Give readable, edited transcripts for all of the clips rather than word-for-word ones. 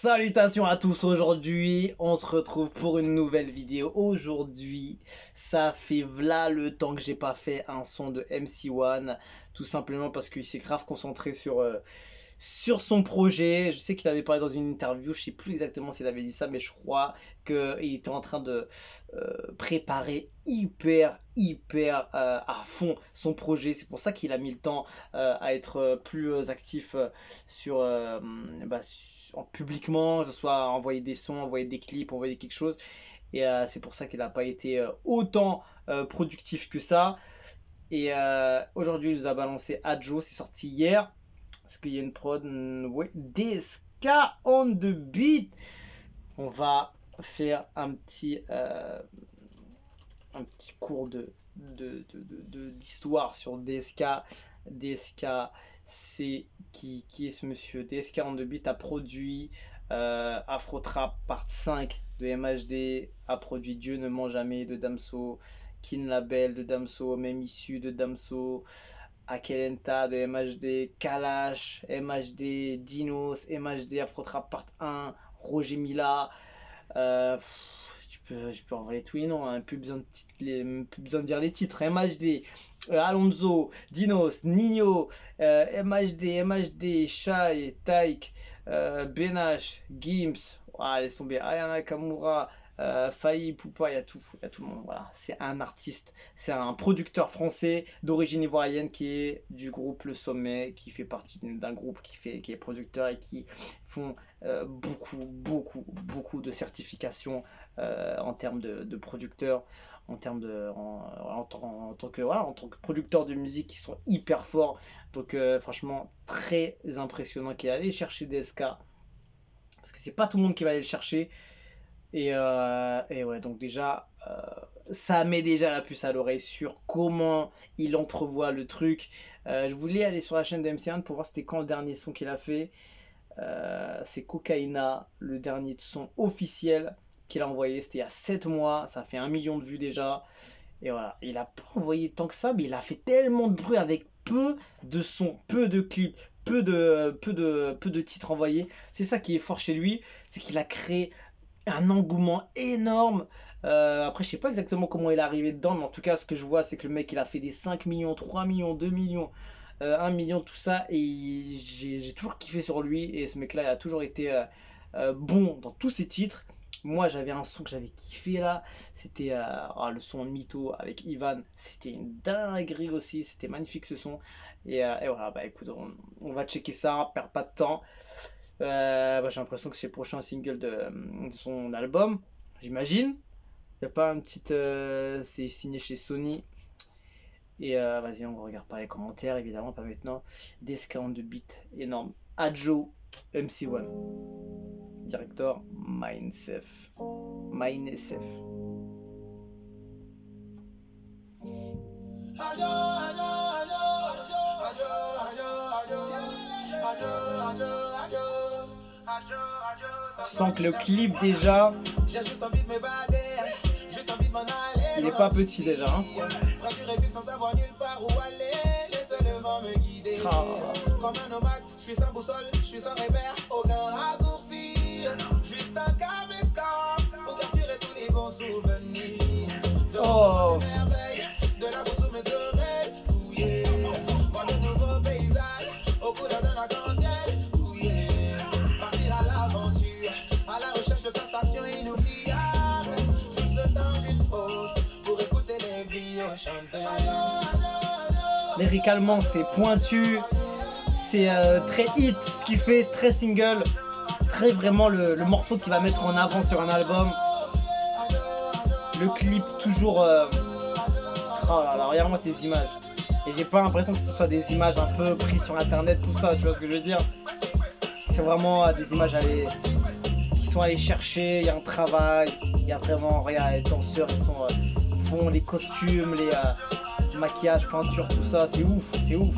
Salutations à tous, aujourd'hui on se retrouve pour une nouvelle vidéo. Aujourd'hui ça fait v'là le temps que j'ai pas fait un son de MC1, tout simplement parce qu'il s'est grave concentré sur son projet. Je sais qu'il avait parlé dans une interview, je sais plus exactement s'il avait dit ça, mais je crois qu'il était en train de préparer hyper à fond son projet. C'est pour ça qu'il a mis le temps à être plus actif sur, publiquement, que ce soit envoyer des sons, envoyer des clips, envoyer quelque chose. Et c'est pour ça qu'il n'a pas été autant productif que ça. Et aujourd'hui, il nous a balancé Adjo, c'est sorti hier. Parce qu'il y a une prod, ouais, DSK on the beat. On va faire un petit cours d'histoire sur DSK. DSK, c'est qui est ce monsieur? DSK on the beat a produit Afro Trap Part 5 de MHD, a produit Dieu ne ment jamais de Damso, Kin Label de Damso, même issu de Damso, Akelenta de MHD, Kalash, MHD, Dinos, MHD, Afro Trap Part 1, Roger Mila. Je peux envoyer tous les noms, hein. Plus besoin de dire les titres. MHD, Alonso, Dinos, Nino, MHD, Shai, Taïk, Benash, Gims, laisse tomber, Ayana Kamura, Faï, Poupa, il y a tout le monde. Voilà, c'est un artiste, c'est un producteur français d'origine ivoirienne qui est du groupe Le Sommet, qui fait partie d'un groupe qui est producteur et qui font beaucoup de certifications en termes de producteurs, en tant que producteur de musique, qui sont hyper forts. Donc franchement très impressionnant qu'il est allé chercher DSK, parce que c'est pas tout le monde qui va aller le chercher. Et ouais, donc déjà, ça met déjà la puce à l'oreille sur comment il entrevoit le truc. Je voulais aller sur la chaîne de MC1 pour voir c'était quand le dernier son qu'il a fait. C'est Cocaïna, le dernier son officiel qu'il a envoyé. C'était il y a 7 mois, ça fait 1 million de vues déjà. Et voilà, il a pas envoyé tant que ça, mais il a fait tellement de bruit avec peu de sons, peu de clips, peu de titres envoyés. C'est ça qui est fort chez lui, c'est qu'il a créé un engouement énorme. Après, je sais pas exactement comment il est arrivé dedans, mais en tout cas, ce que je vois, c'est que le mec, il a fait des 5 millions, 3 millions, 2 millions, 1 million, tout ça. Et j'ai toujours kiffé sur lui. Et ce mec-là, il a toujours été bon dans tous ses titres. Moi, j'avais un son que j'avais kiffé là. C'était le son Mytho avec Ivan. C'était une dinguerie aussi. C'était magnifique ce son. Et voilà, bah écoute, on va checker ça, perd pas de temps. J'ai l'impression que c'est le prochain single de son album, j'imagine. Il n'y a pas un petit. C'est signé chez Sony. Et vas-y, on regarde pas les commentaires, évidemment, pas maintenant. DSK on the beat, énorme. Adjo, MC1. Directeur, Mindsafe. Sans que le clip déjà, il est pas petit déjà, hein. Comme un nomade, je suis sans boussole, je suis sans repère, aucun raccourci. Juste un caméscope pour capturer tous les bons souvenirs. Oh. De la boue sous mes oreilles, oh yeah. Voir de nouveaux paysages, au couleur d'un arc-en-ciel, oh yeah. Partir à l'aventure, à la recherche de sensations inoubliables. Juste le temps d'une pause pour écouter les griots chanter. Lyricalement, c'est pointu, c'est très hit ce qu'il fait, très single, très vraiment le morceau qu'il va mettre en avant sur un album. Le clip toujours. Oh là là, regarde-moi ces images. Et j'ai pas l'impression que ce soit des images un peu prises sur internet, tout ça, tu vois ce que je veux dire. C'est vraiment des images qui sont allées chercher, il y a un travail, il y a vraiment, regarde, les danseurs, ils font les costumes, les maquillage, peinture, tout ça, c'est ouf, c'est ouf.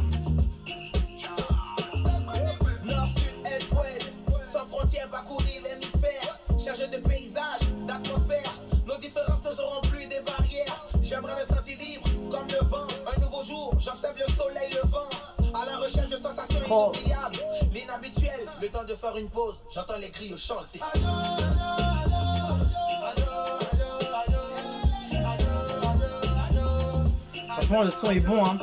Nord, sud, est, ouest, sans frontières, parcourir l'hémisphère, chargé de paysages, d'atmosphère, nos différences ne seront plus des barrières. J'aimerais me sentir libre comme le vent, un nouveau jour, j'observe le soleil, le vent, à la recherche de sensations inoubliables, l'inhabituel, le temps de faire faire une pause, j'entends les griots chanter. Franchement, le son est bon, hein.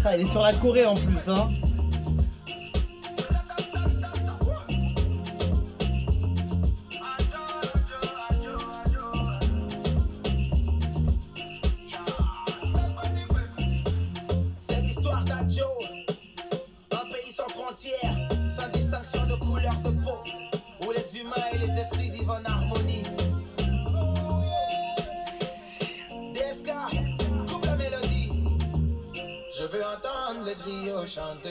Ah, il est sur la Corée en plus, hein. C'est l'histoire d'Adjo, un pays sans frontières, sans distinction de couleur de peau, où les humains et les esprits vivent en harmonie. DSK, coupe la mélodie, je veux entendre les griots chanter.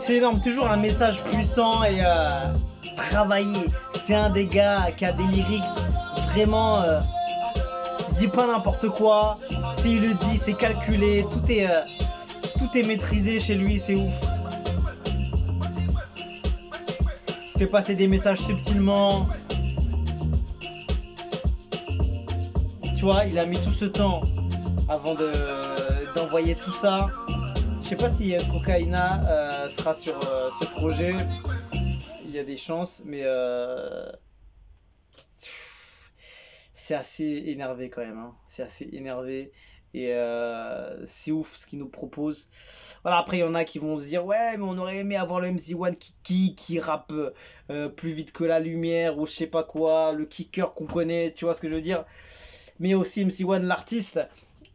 C'est énorme, toujours un message puissant et travaillé. C'est un des gars qui a des lyrics vraiment dit pas n'importe quoi. S'il le dit, c'est calculé, tout est maîtrisé chez lui, c'est ouf. Il fait passer des messages subtilement. Tu vois, il a mis tout ce temps avant d'envoyer tout ça. Je sais pas si Cocaïna sera sur ce projet. Il y a des chances, mais c'est assez énervé quand même, hein. C'est assez énervé et c'est ouf ce qu'il nous propose. Voilà, après il y en a qui vont se dire ouais, mais on aurait aimé avoir le MC1 qui rappe plus vite que la lumière ou je sais pas quoi, le kicker qu'on connaît, tu vois ce que je veux dire. Mais aussi MC1 l'artiste,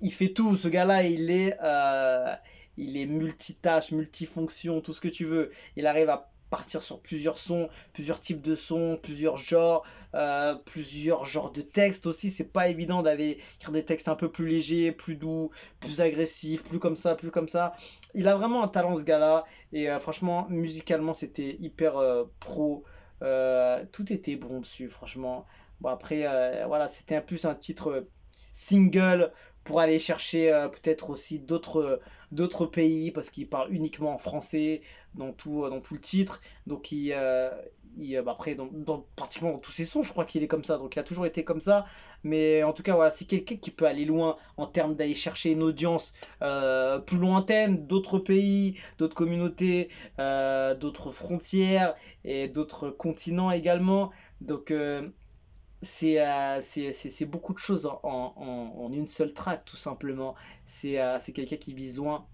il fait tout. Ce gars-là, il est multitâche, multifonction, tout ce que tu veux. Il arrive à partir sur plusieurs sons, plusieurs types de sons, plusieurs genres de textes aussi. C'est pas évident d'aller écrire des textes un peu plus légers, plus doux, plus agressifs, plus comme ça, plus comme ça. Il a vraiment un talent, ce gars-là. Et franchement, musicalement, c'était hyper pro. Tout était bon dessus, franchement. Bon, après, voilà, c'était un plus un titre single pour aller chercher peut-être aussi d'autres pays parce qu'il parle uniquement en français dans tout le titre. Donc, après, pratiquement dans tous ses sons, je crois qu'il est comme ça. Donc, il a toujours été comme ça. Mais en tout cas, voilà, c'est quelqu'un qui peut aller loin en termes d'aller chercher une audience plus lointaine, d'autres pays, d'autres communautés, d'autres frontières et d'autres continents également. Donc, c'est beaucoup de choses en une seule track, tout simplement. C'est quelqu'un qui vise loin.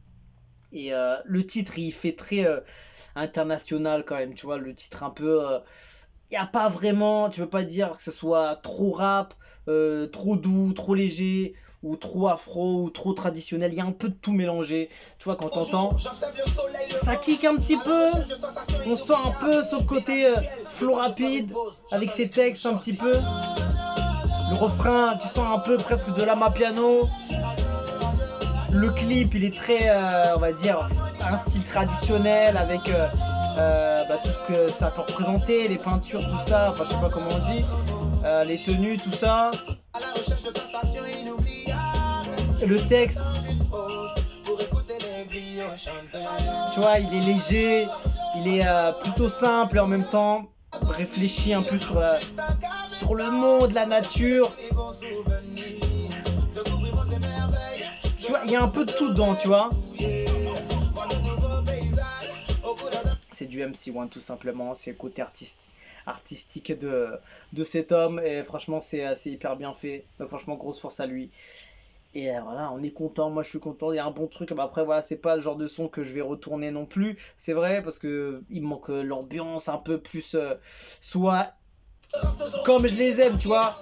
Et le titre, il fait très international quand même, tu vois. Le titre un peu. Il n'y a pas vraiment. Tu peux pas dire que ce soit trop rap, trop doux, trop léger, ou trop afro, ou trop traditionnel. Il y a un peu de tout mélangé. Tu vois, quand t'entends, ça kick un petit peu. On sent un peu ce côté flow rapide, avec ses textes un petit peu. Le refrain, tu sens un peu presque de l'amapiano. Le clip, il est très, on va dire, un style traditionnel avec tout ce que ça peut représenter, les peintures, tout ça, enfin je sais pas comment on dit, les tenues, tout ça. Le texte, tu vois, il est léger, il est plutôt simple et en même temps réfléchi un peu sur le monde, la nature. Tu vois, il y a un peu de tout dedans, tu vois. C'est du MC1 tout simplement, c'est le côté artistique de cet homme et franchement c'est hyper bien fait. Donc franchement grosse force à lui. Et voilà, on est content, moi je suis content, il y a un bon truc. Mais après voilà, c'est pas le genre de son que je vais retourner non plus, c'est vrai, parce que il me manque l'ambiance un peu plus, soit comme je les aime, tu vois.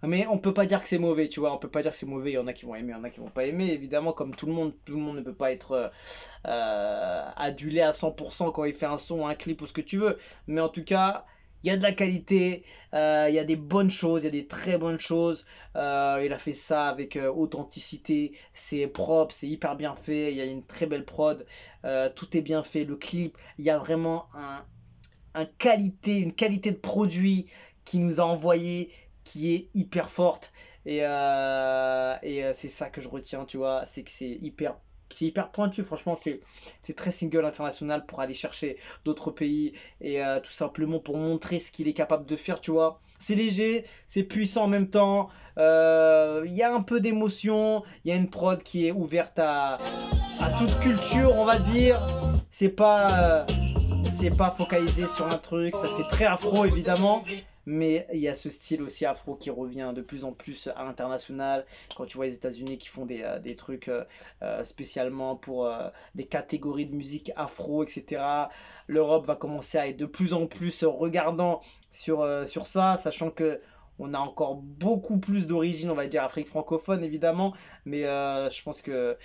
Mais on peut pas dire que c'est mauvais, tu vois. On peut pas dire que c'est mauvais. Il y en a qui vont aimer, il y en a qui vont pas aimer. Évidemment, comme tout le monde ne peut pas être adulé à 100% quand il fait un son, un clip ou ce que tu veux. Mais en tout cas, il y a de la qualité, il y a des bonnes choses, il y a des très bonnes choses. Il a fait ça avec authenticité, c'est propre, c'est hyper bien fait. Il y a une très belle prod, tout est bien fait. Le clip, il y a vraiment une qualité de produit qui nous a envoyé qui est hyper forte et c'est ça que je retiens, tu vois, c'est que c'est hyper c'est hyper pointu, franchement, c'est très single international pour aller chercher d'autres pays et tout simplement pour montrer ce qu'il est capable de faire, tu vois. C'est léger, c'est puissant en même temps, il y a un peu d'émotion, il y a une prod qui est ouverte à toute culture, on va dire. C'est pas, euh, c'est pas focalisé sur un truc, ça fait très afro évidemment, mais il y a ce style aussi afro qui revient de plus en plus à l'international. Quand tu vois les États-Unis qui font des trucs spécialement pour des catégories de musique afro, etc. L'Europe va commencer à être de plus en plus regardant sur ça, sachant que on a encore beaucoup plus d'origine, on va dire Afrique francophone évidemment, mais je pense que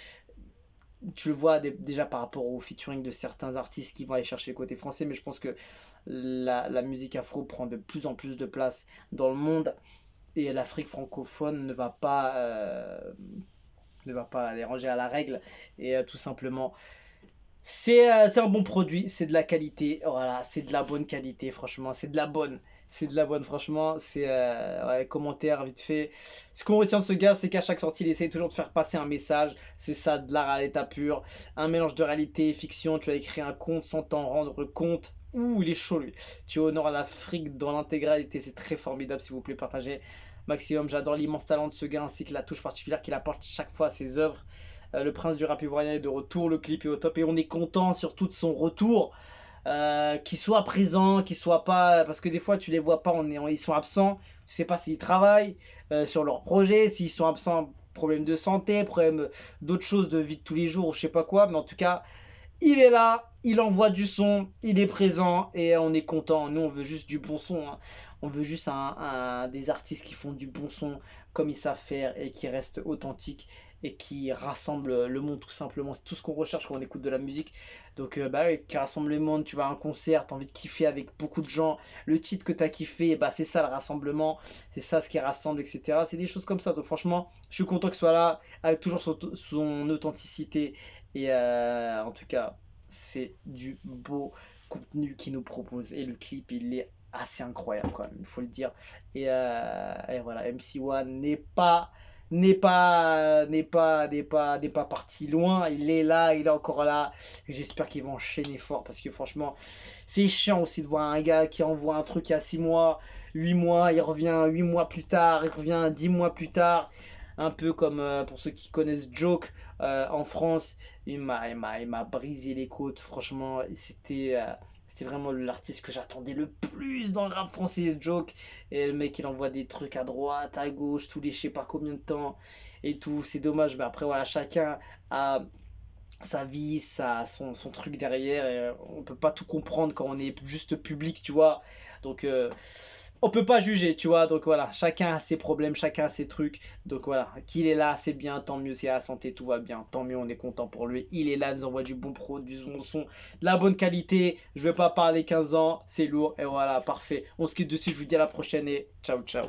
tu le vois déjà par rapport au featuring de certains artistes qui vont aller chercher le côté français, mais je pense que la musique afro prend de plus en plus de place dans le monde et l'Afrique francophone ne va pas déranger à la règle et tout simplement c'est un bon produit, c'est de la qualité, voilà, c'est de la bonne qualité, franchement, c'est de la bonne, franchement, c'est ouais, commentaire vite fait. Ce qu'on retient de ce gars, c'est qu'à chaque sortie, il essaie toujours de faire passer un message, c'est ça, de l'art à l'état pur, un mélange de réalité et fiction, tu as écrit un conte sans t'en rendre compte. Ouh, il est chaud lui. Tu honores l'Afrique dans l'intégralité, c'est très formidable, s'il vous plaît, partagez maximum. J'adore l'immense talent de ce gars ainsi que la touche particulière qu'il apporte chaque fois à ses œuvres. Le prince du rap ivoirien est de retour, le clip est au top et on est content surtout de son retour. Qu'il soit présent, qu'il soit pas. Parce que des fois tu les vois pas, ils sont absents. Tu sais pas s'ils travaillent sur leur projet, s'ils sont absents, problème de santé, problème d'autres choses de vie de tous les jours ou je sais pas quoi. Mais en tout cas, il est là, il envoie du son, il est présent et on est content. Nous on veut juste du bon son, hein. On veut juste des artistes qui font du bon son comme ils savent faire et qui restent authentiques et qui rassemblent le monde tout simplement. C'est tout ce qu'on recherche quand on écoute de la musique. Donc bah oui, qui rassemble le monde, tu vas à un concert, tu as envie de kiffer avec beaucoup de gens. Le titre que tu as kiffé, bah c'est ça le rassemblement, c'est ça ce qui rassemble, etc. C'est des choses comme ça. Donc franchement, je suis content qu'il soit là, avec toujours son authenticité. Et en tout cas, c'est du beau contenu qu'il nous propose. Et le clip, il est assez incroyable quand même, il faut le dire. Et voilà, MC1 n'est pas parti loin, il est là, il est encore là. J'espère qu'il va enchaîner fort parce que franchement, c'est chiant aussi de voir un gars qui envoie un truc il y a 6 mois, 8 mois, il revient 8 mois plus tard, il revient 10 mois plus tard. Un peu comme pour ceux qui connaissent Joke en France, il m'a brisé les côtes, franchement, c'était vraiment l'artiste que j'attendais le plus dans le rap français, Joke. Et le mec, il envoie des trucs à droite, à gauche, tous les je sais pas combien de temps et tout. C'est dommage, mais après, voilà, chacun a sa vie, son truc derrière. Et, on peut pas tout comprendre quand on est juste public, tu vois. Donc, on peut pas juger, tu vois. Donc voilà, chacun a ses problèmes, chacun a ses trucs. Donc voilà, qu'il est là, c'est bien, tant mieux, c'est à la santé, tout va bien. Tant mieux, on est content pour lui. Il est là, il nous envoie du bon pro, du bon son, de la bonne qualité. Je vais pas parler 15 ans, c'est lourd. Et voilà, parfait. On se quitte dessus, je vous dis à la prochaine et ciao, ciao.